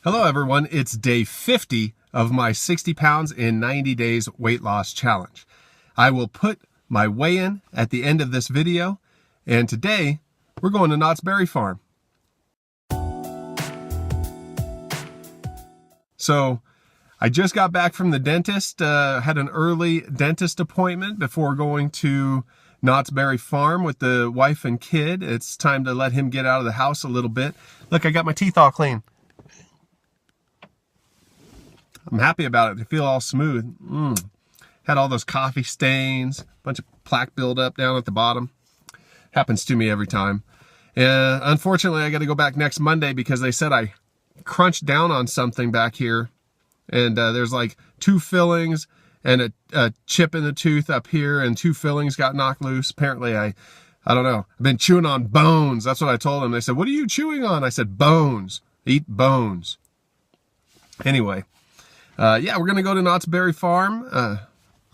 Hello everyone, it's day 50 of my 60 pounds in 90 days weight loss challenge. I will put my weigh-in at the end of this video, and today we're going to Knott's Berry Farm. So I just got back from the dentist, had an early dentist appointment before going to Knott's Berry Farm with the wife and kid. It's time to let him get out of the house a little bit. Look, I got my teeth all clean. I'm happy about it. They feel all smooth. Had all those coffee stains, a bunch of plaque buildup down at the bottom. Happens to me every time. Unfortunately, I got to go back next Monday because they said I crunched down on something back here. And there's like 2 fillings and a chip in the tooth up here, and 2 fillings got knocked loose. Apparently, I don't know. I've been chewing on bones. That's what I told them. They said, "What are you chewing on?" I said, "Bones. Eat bones." Anyway. Yeah, we're going to go to Knott's Berry Farm.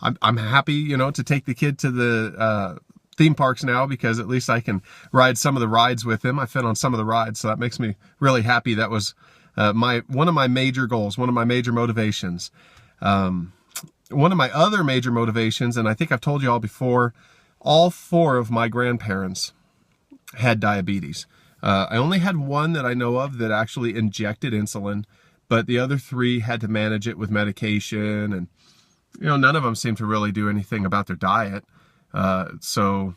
I'm happy, to take the kid to the theme parks now because at least I can ride some of the rides with him. I fit on some of the rides, so that makes me really happy. That was one of my major goals, one of my major motivations. One of my other major motivations, and I think I've told you all before, all 4 of my grandparents had diabetes. I only had one that I know of that actually injected insulin, but the other 3 had to manage it with medication, and none of them seemed to really do anything about their diet. So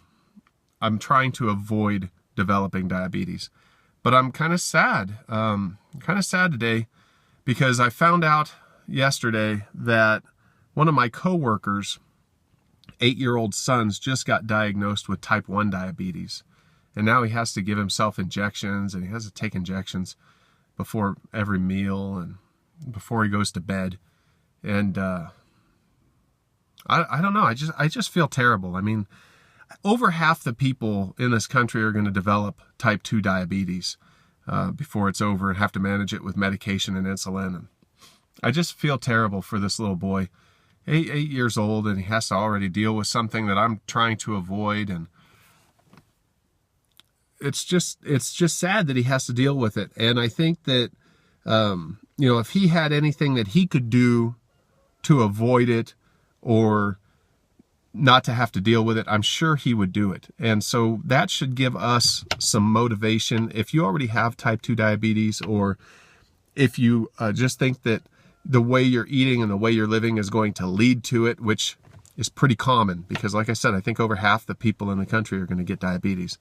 I'm trying to avoid developing diabetes. But I'm kind of sad. Today because I found out yesterday that one of my coworkers' 8-year-old sons just got diagnosed with type 1 diabetes. And now he has to give himself injections, and he has to take injections before every meal and before he goes to bed. And I don't know, I just feel terrible. I mean, over half the people in this country are going to develop type 2 diabetes before it's over and have to manage it with medication and insulin. And I just feel terrible for this little boy, 8 years old, and he has to already deal with something that I'm trying to avoid. And it's just sad that he has to deal with it. And I think that, if he had anything that he could do to avoid it or not to have to deal with it, I'm sure he would do it. And so that should give us some motivation. If you already have type 2 diabetes, or if you just think that the way you're eating and the way you're living is going to lead to it, which is pretty common, because like I said, I think over half the people in the country are going to get diabetes.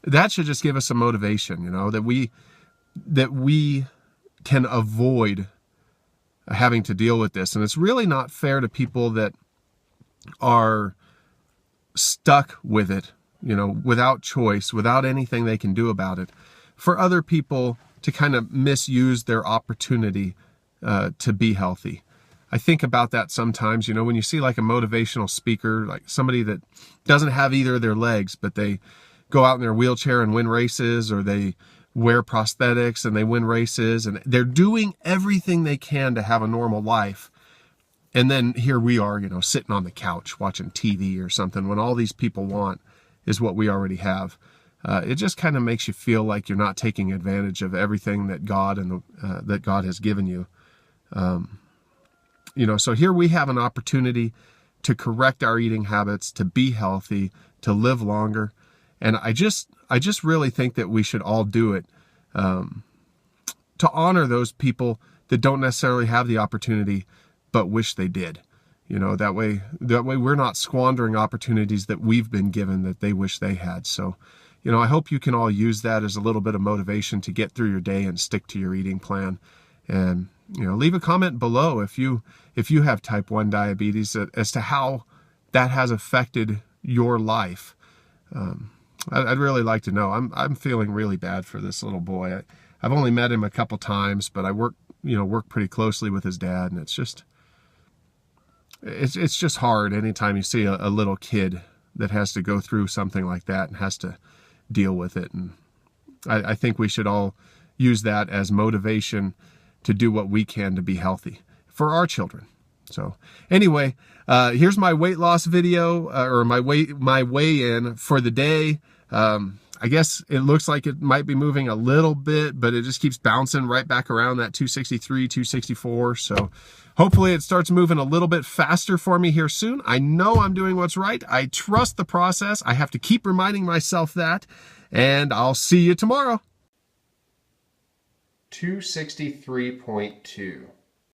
That should just give us some motivation, that we can avoid having to deal with this. And it's really not fair to people that are stuck with it, without choice, without anything they can do about it, for other people to kind of misuse their opportunity to be healthy. I think about that sometimes, when you see like a motivational speaker, like somebody that doesn't have either of their legs, but they go out in their wheelchair and win races, or they wear prosthetics and they win races, and they're doing everything they can to have a normal life. And then here we are, sitting on the couch watching TV or something, when all these people want is what we already have. It just kind of makes you feel like you're not taking advantage of everything that God that God has given you. So here we have an opportunity to correct our eating habits, to be healthy, to live longer. And I just really think that we should all do it to honor those people that don't necessarily have the opportunity but wish they did. That way we're not squandering opportunities that we've been given that they wish they had. So, I hope you can all use that as a little bit of motivation to get through your day and stick to your eating plan. And, leave a comment below if you have type 1 diabetes as to how that has affected your life. I'd really like to know. I'm feeling really bad for this little boy. I've only met him a couple times, but I work pretty closely with his dad, and it's just hard anytime you see a little kid that has to go through something like that and has to deal with it. And I think we should all use that as motivation to do what we can to be healthy for our children. So anyway, here's my weight loss video, or my weigh-in for the day. I guess it looks like it might be moving a little bit, but it just keeps bouncing right back around that 263, 264. So hopefully it starts moving a little bit faster for me here soon. I know I'm doing what's right. I trust the process. I have to keep reminding myself that, and I'll see you tomorrow. 263.2.